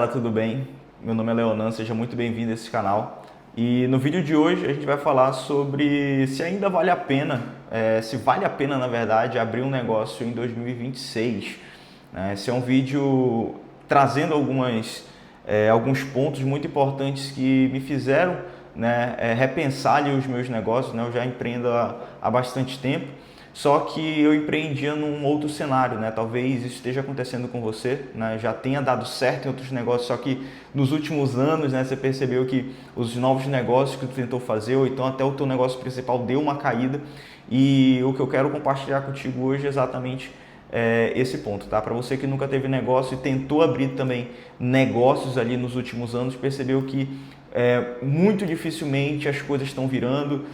Olá, tudo bem? Meu nome é Leonan, seja muito bem-vindo a esse canal. E no vídeo de hoje a gente vai falar sobre se ainda vale a pena, se vale a pena na verdade abrir um negócio em 2026. Esse é um vídeo trazendo alguns pontos muito importantes que me fizeram repensar ali os meus negócios. Eu já empreendo há bastante tempo. Só que eu empreendia num outro cenário, Talvez isso esteja acontecendo com você, Já tenha dado certo em outros negócios, só que nos últimos anos, Você percebeu que os novos negócios que tu tentou fazer, ou então até o teu negócio principal deu uma caída. E o que eu quero compartilhar contigo hoje é exatamente esse ponto, tá? Para você que nunca teve negócio e tentou abrir também negócios ali nos últimos anos, percebeu que muito dificilmente as coisas estão virando,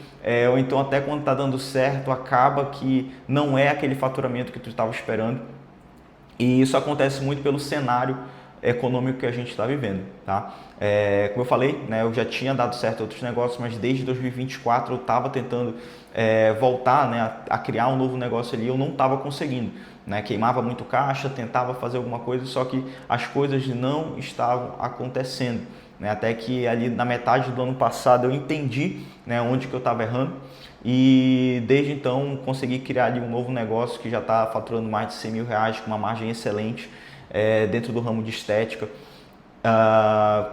ou então até quando está dando certo acaba que não é aquele faturamento que tu estava esperando. E isso acontece muito pelo cenário econômico que a gente está vivendo, tá? Como eu falei, eu já tinha dado certo em outros negócios, mas desde 2024 eu estava tentando voltar, a criar um novo negócio ali, eu não estava conseguindo, Queimava muito caixa, tentava fazer alguma coisa, só que as coisas não estavam acontecendo, Até que ali na metade do ano passado eu entendi, onde que eu estava errando. E desde então consegui criar ali um novo negócio que já está faturando mais de R$100.000 com uma margem excelente dentro do ramo de estética,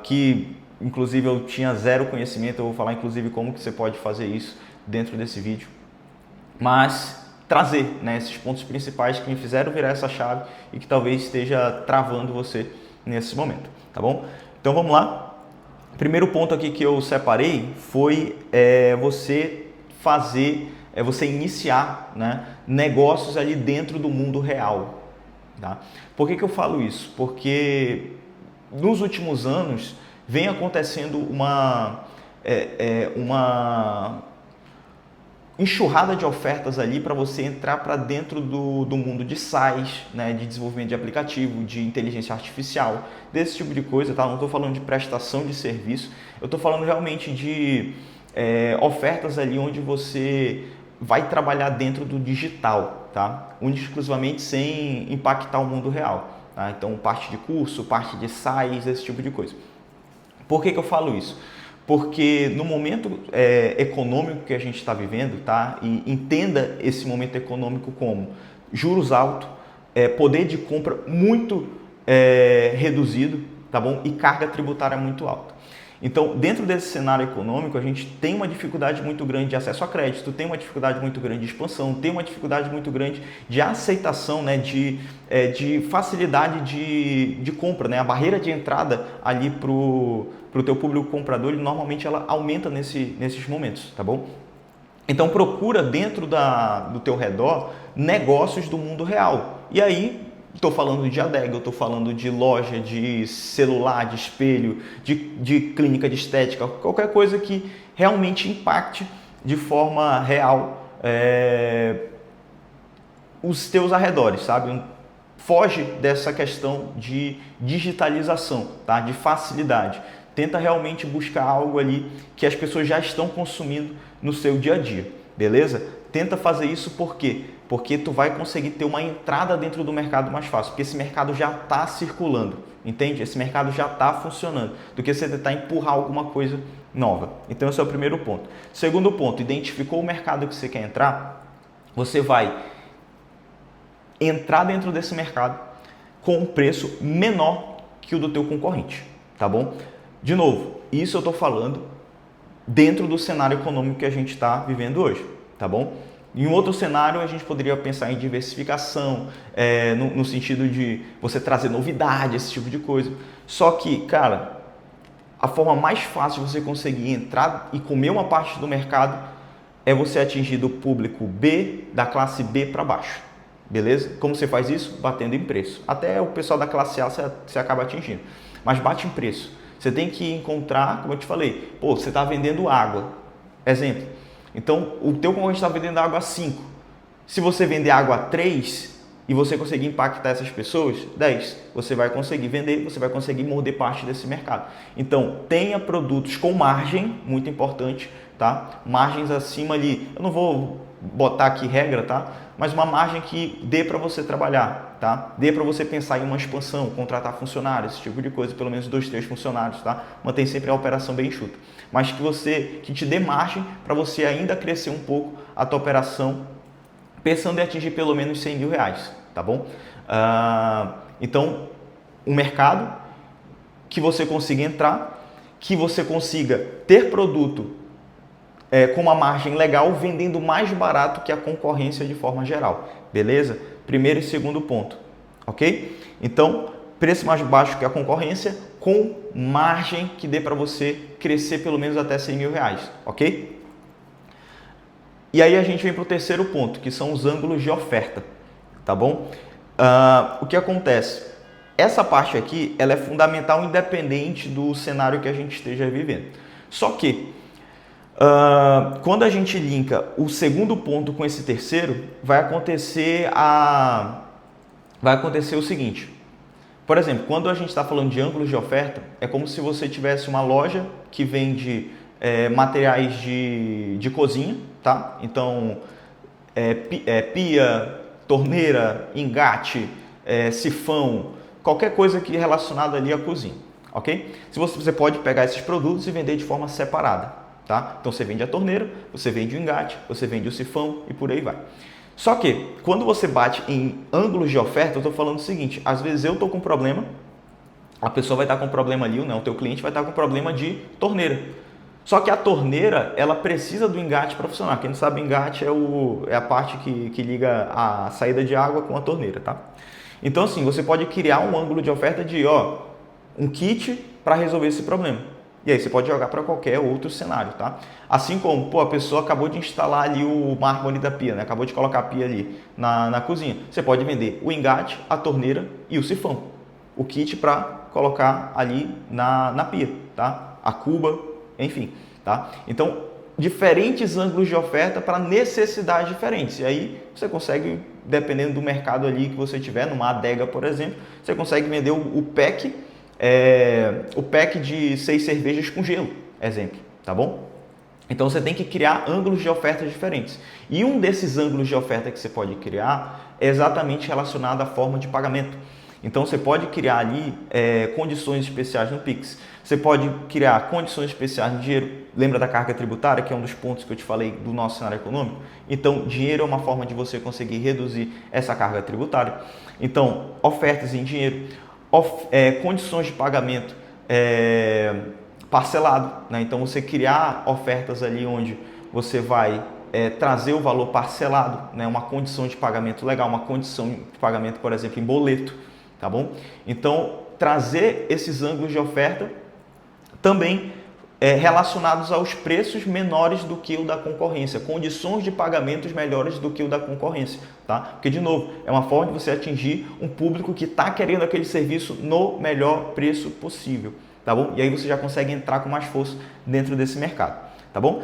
que inclusive eu tinha zero conhecimento. Eu vou falar inclusive como que você pode fazer isso dentro desse vídeo, mas trazer esses pontos principais que me fizeram virar essa chave e que talvez esteja travando você nesse momento, tá bom? Então vamos lá. O primeiro ponto aqui que eu separei foi você iniciar negócios ali dentro do mundo real, tá? Por que eu falo isso? Porque nos últimos anos vem acontecendo uma enxurrada de ofertas ali para você entrar para dentro do mundo de SaaS, de desenvolvimento de aplicativo, de inteligência artificial, desse tipo de coisa, tá? Não estou falando de prestação de serviço, eu estou falando realmente de ofertas ali onde você vai trabalhar dentro do digital, tá? Única e exclusivamente sem impactar o mundo real, tá? Então, parte de curso, parte de SaaS, esse tipo de coisa. Por que eu falo isso? Porque no momento econômico que a gente está vivendo, tá? E entenda esse momento econômico como juros altos, poder de compra muito reduzido, tá bom? E carga tributária muito alta. Então, dentro desse cenário econômico, a gente tem uma dificuldade muito grande de acesso a crédito, tem uma dificuldade muito grande de expansão, tem uma dificuldade muito grande de aceitação, de facilidade de compra, A barreira de entrada ali para o teu público comprador, normalmente ela aumenta nesses momentos, tá bom? Então, procura dentro do teu redor negócios do mundo real. E aí, estou falando de adega, estou falando de loja, de celular, de espelho, de clínica de estética, qualquer coisa que realmente impacte de forma real os teus arredores, sabe? Foge dessa questão de digitalização, tá? De facilidade. Tenta realmente buscar algo ali que as pessoas já estão consumindo no seu dia a dia, beleza? Tenta fazer isso por quê? Porque tu vai conseguir ter uma entrada dentro do mercado mais fácil, porque esse mercado já está circulando, entende? Esse mercado já está funcionando, do que você tentar empurrar alguma coisa nova. Então esse é o primeiro ponto. Segundo ponto, identificou o mercado que você quer entrar, você vai entrar dentro desse mercado com um preço menor que o do teu concorrente, tá bom? De novo, isso eu estou falando dentro do cenário econômico que a gente está vivendo hoje, tá bom? Em um outro cenário, a gente poderia pensar em diversificação, no sentido de você trazer novidade, esse tipo de coisa. Só que, cara, a forma mais fácil de você conseguir entrar e comer uma parte do mercado é você atingir do público B, da classe B para baixo, beleza? Como você faz isso? Batendo em preço. Até o pessoal da classe A você acaba atingindo, mas bate em preço. Você tem que encontrar, como eu te falei, você está vendendo água, exemplo. Então, o teu concorrente está vendendo água a 5. Se você vender água a 3, e você conseguir impactar essas pessoas, 10. Você vai conseguir vender, você vai conseguir morder parte desse mercado. Então, tenha produtos com margem, muito importante, tá? Margens acima ali, eu não vou botar aqui regra, tá? Mas uma margem que dê para você trabalhar, tá? Dê para você pensar em uma expansão, contratar funcionários, esse tipo de coisa, pelo menos 2, 3 funcionários, tá? Mantém sempre a operação bem enxuta. Mas que te dê margem para você ainda crescer um pouco a tua operação, pensando em atingir pelo menos 100 mil reais, tá bom? Então, um mercado que você consiga entrar, que você consiga ter produto com uma margem legal, vendendo mais barato que a concorrência de forma geral, beleza? Primeiro e segundo ponto, ok? Então, preço mais baixo que a concorrência, com margem que dê para você crescer pelo menos até 100 mil reais, ok? E aí a gente vem para o terceiro ponto, que são os ângulos de oferta, tá bom? O que acontece? Essa parte aqui, ela é fundamental independente do cenário que a gente esteja vivendo. Só que, quando a gente linka o segundo ponto com esse terceiro, vai acontecer o seguinte. Por exemplo, quando a gente está falando de ângulos de oferta, é como se você tivesse uma loja que vende materiais de cozinha, tá? Então, pia, torneira, engate, sifão, qualquer coisa que relacionada ali à cozinha, ok? Você pode pegar esses produtos e vender de forma separada, tá? Então, você vende a torneira, você vende o engate, você vende o sifão e por aí vai. Só que, quando você bate em ângulos de oferta, eu estou falando o seguinte, às vezes eu estou com problema, a pessoa vai estar com problema ali, né? O teu cliente vai estar com problema de torneira. Só que a torneira, ela precisa do engate para funcionar. Quem não sabe, engate é a parte que liga a saída de água com a torneira, tá? Então, assim, você pode criar um ângulo de oferta de, um kit para resolver esse problema. E aí você pode jogar para qualquer outro cenário, tá? Assim como, a pessoa acabou de instalar ali o mármore da pia, né? Acabou de colocar a pia ali na cozinha. Você pode vender o engate, a torneira e o sifão. O kit para colocar ali na pia, tá? A cuba, enfim, tá? Então, diferentes ângulos de oferta para necessidades diferentes. E aí você consegue, dependendo do mercado ali que você tiver, numa adega, por exemplo, você consegue vender o pack de 6 cervejas com gelo, exemplo, tá bom? Então você tem que criar ângulos de oferta diferentes. E um desses ângulos de oferta que você pode criar é exatamente relacionado à forma de pagamento. Então você pode criar ali condições especiais no Pix. Você pode criar condições especiais no dinheiro. Lembra da carga tributária, que é um dos pontos que eu te falei do nosso cenário econômico? Então, dinheiro é uma forma de você conseguir reduzir essa carga tributária. Então, ofertas em dinheiro, condições de pagamento parcelado, né? Então, você criar ofertas ali onde você vai trazer o valor parcelado, né? Uma condição de pagamento legal, uma condição de pagamento, por exemplo, em boleto, tá bom? Então, trazer esses ângulos de oferta também relacionados aos preços menores do que o da concorrência, condições de pagamentos melhores do que o da concorrência, tá? Porque, de novo, é uma forma de você atingir um público que está querendo aquele serviço no melhor preço possível, tá bom? E aí você já consegue entrar com mais força dentro desse mercado, tá bom?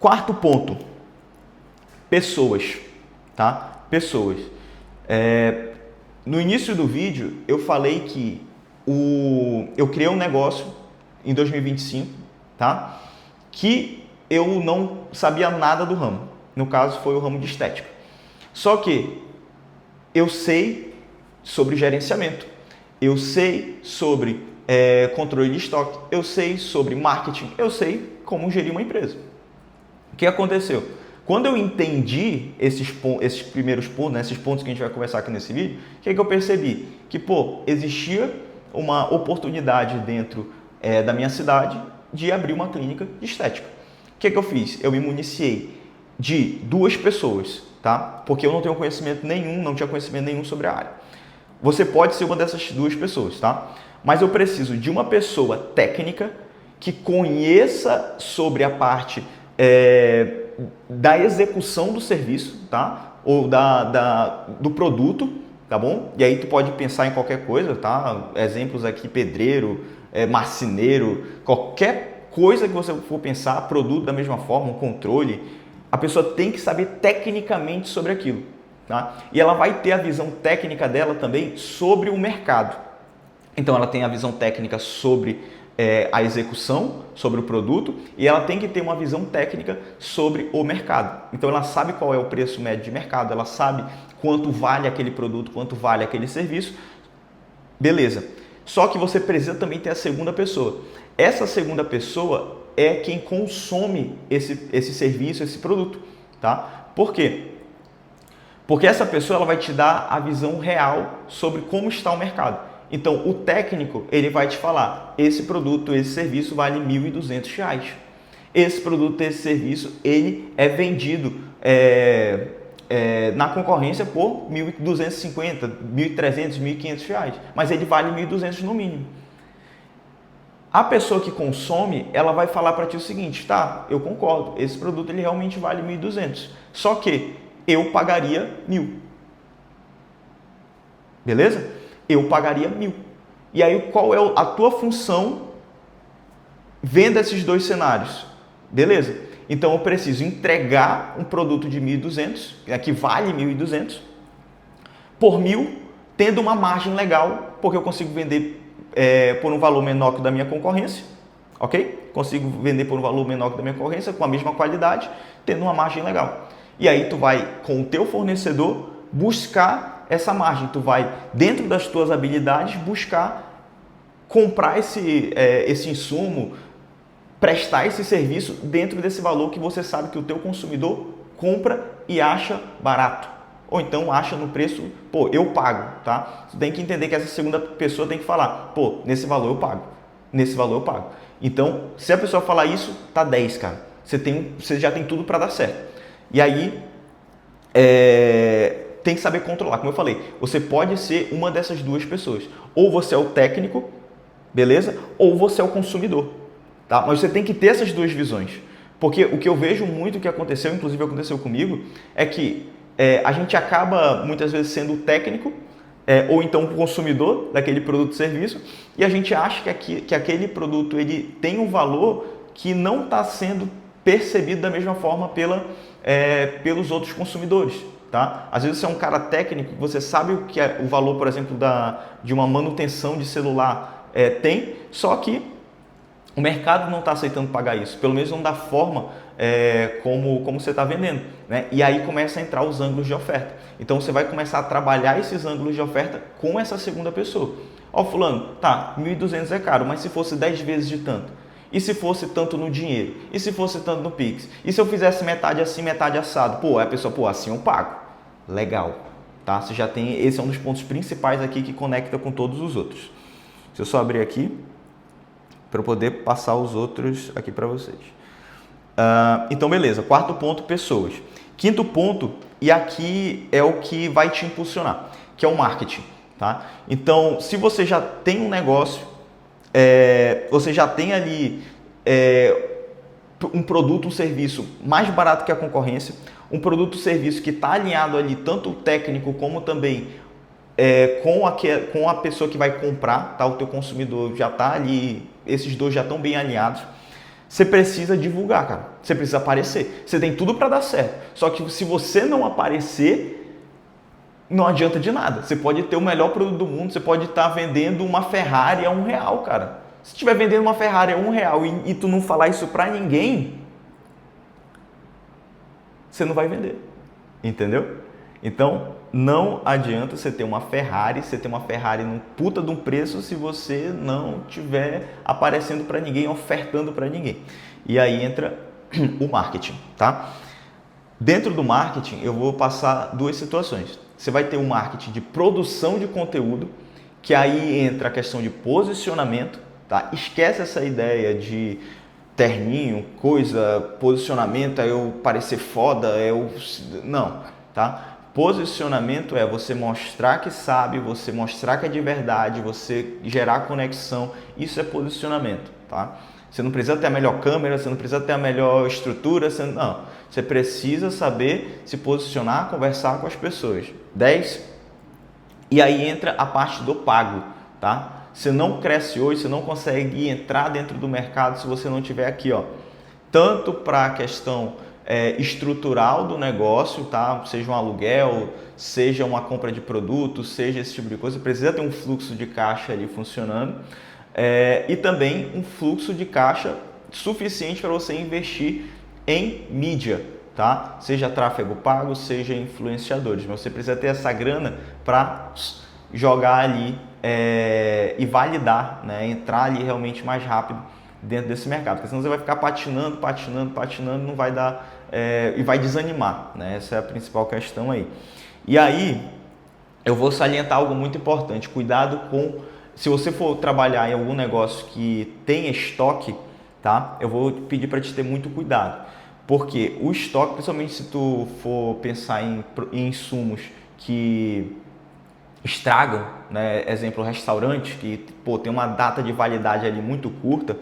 Quarto ponto, pessoas, tá? Pessoas. No início do vídeo, eu falei que eu criei um negócio em 2025, tá? Que eu não sabia nada do ramo. No caso, foi o ramo de estética. Só que eu sei sobre gerenciamento, eu sei sobre controle de estoque, eu sei sobre marketing, eu sei como gerir uma empresa. O que aconteceu? Quando eu entendi esses primeiros pontos, né, esses pontos que a gente vai conversar aqui nesse vídeo, o que eu percebi? Que, existia uma oportunidade dentro da minha cidade de abrir uma clínica de estética. O que eu fiz? Eu me municiei de 2 pessoas, tá? Porque eu não tenho conhecimento nenhum, não tinha conhecimento nenhum sobre a área. Você pode ser uma dessas 2 pessoas, tá? Mas eu preciso de uma pessoa técnica que conheça sobre a parte da execução do serviço, tá? Ou do produto, tá bom? E aí tu pode pensar em qualquer coisa, tá? Exemplos aqui, pedreiro, marceneiro, qualquer coisa que você for pensar, produto da mesma forma, um controle, a pessoa tem que saber tecnicamente sobre aquilo, tá? E ela vai ter a visão técnica dela também sobre o mercado. Então ela tem a visão técnica sobre a execução, sobre o produto, e ela tem que ter uma visão técnica sobre o mercado. Então ela sabe qual é o preço médio de mercado, ela sabe quanto vale aquele produto, quanto vale aquele serviço. Beleza. Só que você precisa também ter a segunda pessoa. Essa segunda pessoa é quem consome esse serviço, esse produto, tá? Por quê? Porque essa pessoa ela vai te dar a visão real sobre como está o mercado. Então, o técnico ele vai te falar, esse produto, esse serviço vale R$ 1.200. Esse produto, esse serviço, ele é vendido na concorrência por R$ 1.250, R$ 1.300, R$ 1.500, mas ele vale R$ 1.200 no mínimo. A pessoa que consome, ela vai falar para ti o seguinte, tá, eu concordo, esse produto ele realmente vale 1.200, só que eu pagaria 1.000. Beleza? Eu pagaria 1.000. E aí, qual é a tua função vendo esses dois cenários? Beleza? Então, eu preciso entregar um produto de 1.200, que vale 1.200, por 1.000, tendo uma margem legal, porque eu consigo vender por um valor menor que o da minha concorrência, ok? Consigo vender por um valor menor que o da minha concorrência, com a mesma qualidade, tendo uma margem legal. E aí tu vai, com o teu fornecedor, buscar essa margem. Tu vai, dentro das tuas habilidades, buscar comprar esse insumo, prestar esse serviço dentro desse valor que você sabe que o teu consumidor compra e acha barato. Ou então acha no preço, pô, eu pago, tá? Você tem que entender que essa segunda pessoa tem que falar, pô, nesse valor eu pago, nesse valor eu pago. Então, se a pessoa falar isso, tá 10, cara. Você já tem tudo para dar certo. E aí, tem que saber controlar. Como eu falei, você pode ser uma dessas duas pessoas. Ou você é o técnico, beleza? Ou você é o consumidor, tá? Mas você tem que ter essas duas visões. Porque o que eu vejo muito que aconteceu, inclusive aconteceu comigo, é que a gente acaba muitas vezes sendo o técnico ou então o consumidor daquele produto ou serviço e a gente acha que aquele produto ele tem um valor que não está sendo percebido da mesma forma pelos outros consumidores. Tá? Às vezes você é um cara técnico, você sabe o que é o valor, por exemplo, de uma manutenção de celular tem, só que o mercado não está aceitando pagar isso, pelo menos não da forma como você está vendendo, né? E aí começa a entrar os ângulos de oferta. Então você vai começar a trabalhar esses ângulos de oferta com essa segunda pessoa. Ó, fulano, tá, 1.200 é caro, mas se fosse 10 vezes de tanto? E se fosse tanto no dinheiro? E se fosse tanto no Pix? E se eu fizesse metade assim, metade assado? Pô, aí a pessoa, pô, assim eu pago. Legal, tá? Você já tem, esse é um dos pontos principais aqui que conecta com todos os outros. Se eu só abrir aqui, para eu poder passar os outros aqui para vocês. Então, beleza. Quarto ponto, pessoas. Quinto ponto, e aqui é o que vai te impulsionar, que é o marketing. Tá? Então, se você já tem um negócio, você já tem ali um produto, um serviço mais barato que a concorrência, um produto, um serviço que está alinhado ali, tanto o técnico como também com a pessoa que vai comprar, tá? O teu consumidor já está ali, esses dois já estão bem alinhados. Você precisa divulgar, cara. Você precisa aparecer. Você tem tudo para dar certo. Só que se você não aparecer, não adianta de nada. Você pode ter o melhor produto do mundo, você pode estar vendendo uma Ferrari a R$1, cara. Se estiver vendendo uma Ferrari a R$1 e tu não falar isso para ninguém, você não vai vender. Entendeu? Então, não adianta você ter uma Ferrari, num puta de um preço se você não estiver aparecendo para ninguém, ofertando para ninguém. E aí entra o marketing, tá? Dentro do marketing, eu vou passar duas situações. Você vai ter o marketing de produção de conteúdo, que aí entra a questão de posicionamento, tá? Esquece essa ideia de terninho, posicionamento é eu parecer foda, não, tá? Posicionamento é você mostrar que sabe, você mostrar que é de verdade, você gerar conexão. Isso é posicionamento, tá? Você não precisa ter a melhor câmera, você não precisa ter a melhor estrutura, não. Você precisa saber se posicionar, conversar com as pessoas. 10. E aí entra a parte do pago, tá? Você não cresce hoje, você não consegue entrar dentro do mercado se você não tiver aqui, ó. Tanto para a questão estrutural do negócio, tá? Seja um aluguel, seja uma compra de produto, seja esse tipo de coisa, precisa ter um fluxo de caixa ali funcionando e também um fluxo de caixa suficiente para você investir em mídia, tá? Seja tráfego pago, seja influenciadores, mas você precisa ter essa grana para jogar ali e validar, né? Entrar ali realmente mais rápido dentro desse mercado, porque senão você vai ficar patinando, não vai dar e vai desanimar, né? Essa é a principal questão aí. E aí eu vou salientar algo muito importante: cuidado com, se você for trabalhar em algum negócio que tem estoque, tá? Eu vou pedir para te ter muito cuidado, porque o estoque, principalmente se tu for pensar em insumos que estragam, né? Exemplo, restaurante que tem uma data de validade ali muito curta,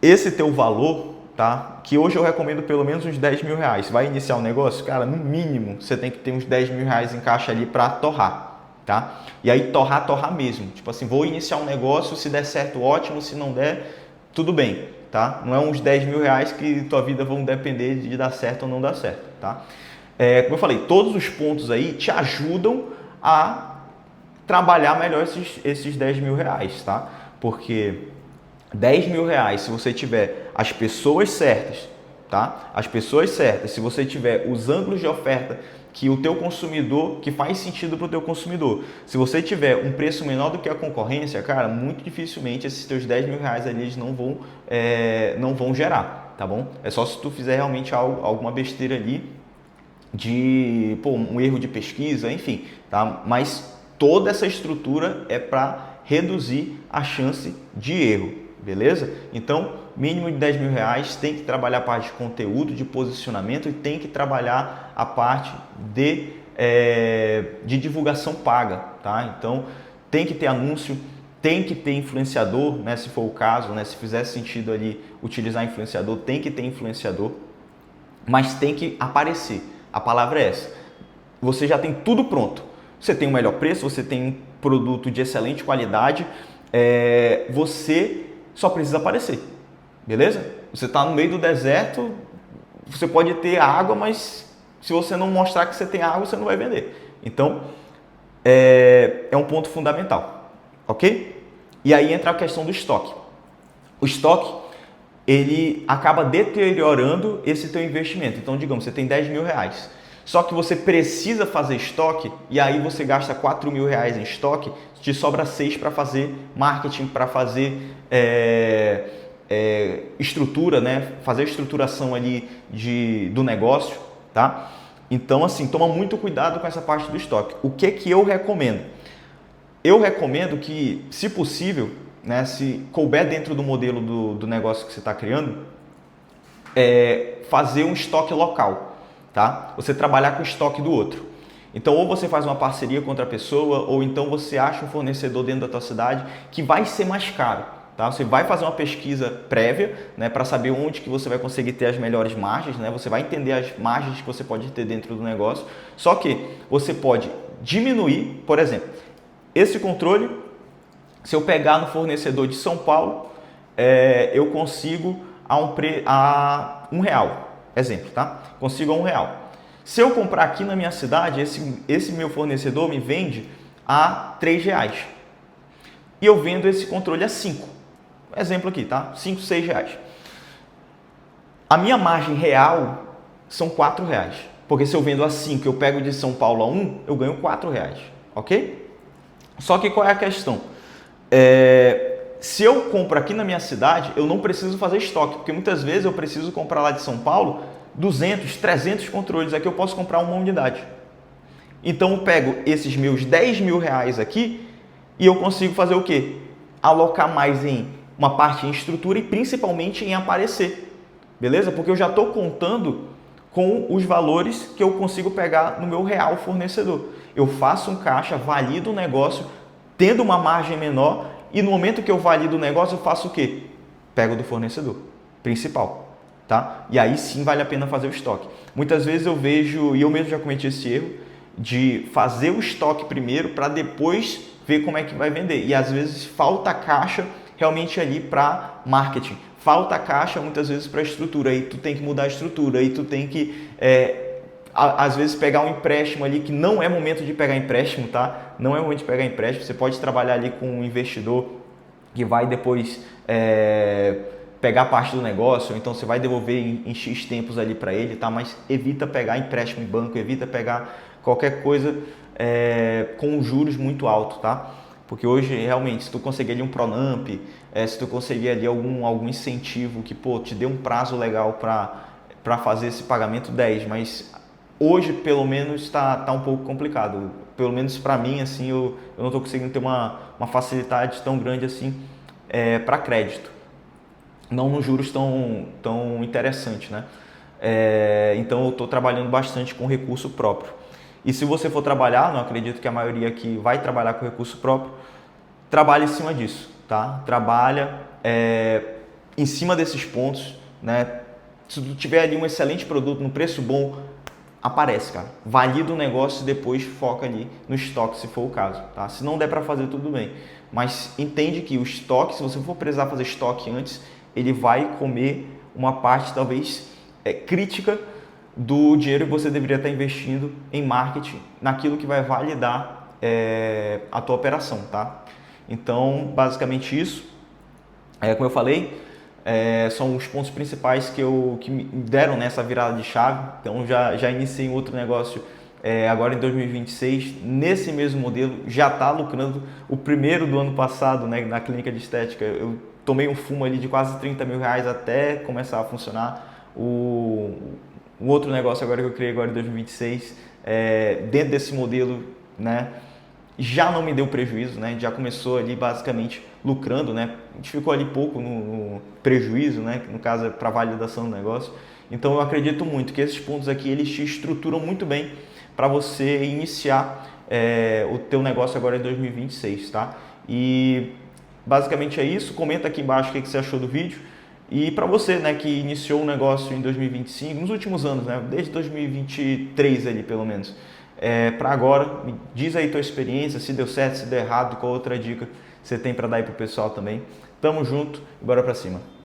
esse teu valor, tá? Que hoje eu recomendo pelo menos uns 10 mil reais. Você vai iniciar um negócio, cara, no mínimo você tem que ter uns 10 mil reais em caixa ali para torrar, tá? E aí torrar mesmo. Tipo assim, vou iniciar um negócio, se der certo, ótimo, se não der, tudo bem, tá? Não é uns 10 mil reais que tua vida vão depender de dar certo ou não dar certo, tá? Como eu falei, todos os pontos aí te ajudam a trabalhar melhor esses 10 mil reais, tá? Porque 10 mil reais, se você tiver as pessoas certas, tá? As pessoas certas, se você tiver os ângulos de oferta que o teu consumidor, que faz sentido para o teu consumidor, se você tiver um preço menor do que a concorrência, cara, muito dificilmente esses teus 10 mil reais ali eles não vão gerar, tá bom? É só se tu fizer realmente alguma besteira ali de um erro de pesquisa, enfim, tá? Mas toda essa estrutura é para reduzir a chance de erro, beleza? Então, mínimo de 10 mil reais, tem que trabalhar a parte de conteúdo, de posicionamento e tem que trabalhar a parte de divulgação paga, tá? Então, tem que ter anúncio, tem que ter influenciador, né? Se for o caso, né? Se fizer sentido ali utilizar influenciador, tem que ter influenciador, mas tem que aparecer. A palavra é essa. Você já tem tudo pronto. Você tem o melhor preço, você tem um produto de excelente qualidade, você só precisa aparecer, beleza? Você está no meio do deserto, você pode ter água, mas se você não mostrar que você tem água, você não vai vender. Então, é um ponto fundamental, ok? E aí entra a questão do estoque. O estoque, ele acaba deteriorando esse teu investimento. Então, digamos, você tem 10 mil reais, só que você precisa fazer estoque e aí você gasta 4 mil reais em estoque, te sobra 6 para fazer marketing, para fazer estrutura, né? Fazer a estruturação ali do negócio, tá? Então, assim, toma muito cuidado com essa parte do estoque. O que eu recomendo? Eu recomendo que, se possível, né, se couber dentro do modelo do negócio que você está criando, fazer um estoque local, tá? Você trabalhar com o estoque do outro. Então, ou você faz uma parceria com outra pessoa, ou então você acha um fornecedor dentro da tua cidade que vai ser mais caro, tá? Você vai fazer uma pesquisa prévia, né, para saber onde que você vai conseguir ter as melhores margens, né? Você vai entender as margens que você pode ter dentro do negócio. Só que você pode diminuir, por exemplo, esse controle. Se eu pegar no fornecedor de São Paulo, eu consigo a R$1, exemplo, tá? Consigo a R$1. Se eu comprar aqui na minha cidade, esse meu fornecedor me vende a R$3. E eu vendo esse controle a 5. Exemplo aqui, tá? 5, 6 reais. A minha margem real são R$4. Porque se eu vendo a 5 e eu pego de São Paulo a 1, eu ganho R$4, ok? Só que qual é a questão? Se eu compro aqui na minha cidade, eu não preciso fazer estoque, porque muitas vezes eu preciso comprar lá de São Paulo 200, 300 controles, aqui eu posso comprar uma unidade. Então eu pego esses meus 10 mil reais aqui e eu consigo fazer o quê? Alocar mais em uma parte em estrutura e principalmente em aparecer, beleza? Porque eu já estou contando com os valores que eu consigo pegar no meu real fornecedor. Eu faço um caixa, valido o negócio, tendo uma margem menor, e no momento que eu valido o negócio, eu faço o quê? Pego do fornecedor principal, tá? E aí sim vale a pena fazer o estoque. Muitas vezes eu vejo, e eu mesmo já cometi esse erro, de fazer o estoque primeiro para depois ver como é que vai vender. E às vezes falta caixa realmente ali para marketing. Falta caixa muitas vezes para estrutura, aí tu tem que mudar a estrutura, aí tu tem que às vezes pegar um empréstimo ali, que não é momento de pegar empréstimo, tá? Não é momento de pegar empréstimo, você pode trabalhar ali com um investidor que vai depois pegar parte do negócio, então você vai devolver em X tempos ali para ele, tá? Mas evita pegar empréstimo em banco, evita pegar qualquer coisa com juros muito altos, tá? Porque hoje, realmente, se tu conseguir ali um Pronamp, se tu conseguir ali algum incentivo que, pô, te dê um prazo legal para fazer esse pagamento 10, mas hoje, pelo menos, está um pouco complicado. Pelo menos para mim, assim, eu não estou conseguindo ter uma facilidade tão grande assim para crédito. Não nos juros tão interessante, né? Então, eu estou trabalhando bastante com recurso próprio. E se você for trabalhar, não acredito que a maioria aqui vai trabalhar com recurso próprio, trabalhe em cima disso, tá? Trabalha em cima desses pontos, né? Se tu tiver ali um excelente produto, num preço bom, aparece, cara. Valida o negócio e depois foca ali no estoque, se for o caso, tá? Se não der para fazer, tudo bem. Mas entende que o estoque, se você for precisar fazer estoque antes, ele vai comer uma parte, talvez, crítica do dinheiro que você deveria estar investindo em marketing, naquilo que vai validar a tua operação, tá? Então, basicamente isso. Como eu falei, são os pontos principais que me deram nessa virada de chave. Então, já iniciei um outro negócio agora em 2026, nesse mesmo modelo, já está lucrando. O primeiro do ano passado, né, na clínica de estética, eu tomei um fumo ali de quase 30 mil reais até começar a funcionar. Um outro negócio agora que eu criei agora em 2026, dentro desse modelo, né, já não me deu prejuízo, né? Já começou ali basicamente lucrando, né? A gente ficou ali pouco no prejuízo, né? No caso é para validação do negócio. Então eu acredito muito que esses pontos aqui eles te estruturam muito bem para você iniciar o teu negócio agora em 2026, tá? E basicamente é isso. Comenta aqui embaixo o que você achou do vídeo. E para você, né, que iniciou um negócio em 2025, nos últimos anos, né, desde 2023 ali pelo menos, para agora, me diz aí tua experiência, se deu certo, se deu errado, qual outra dica você tem para dar aí pro pessoal também. Tamo junto e bora para cima.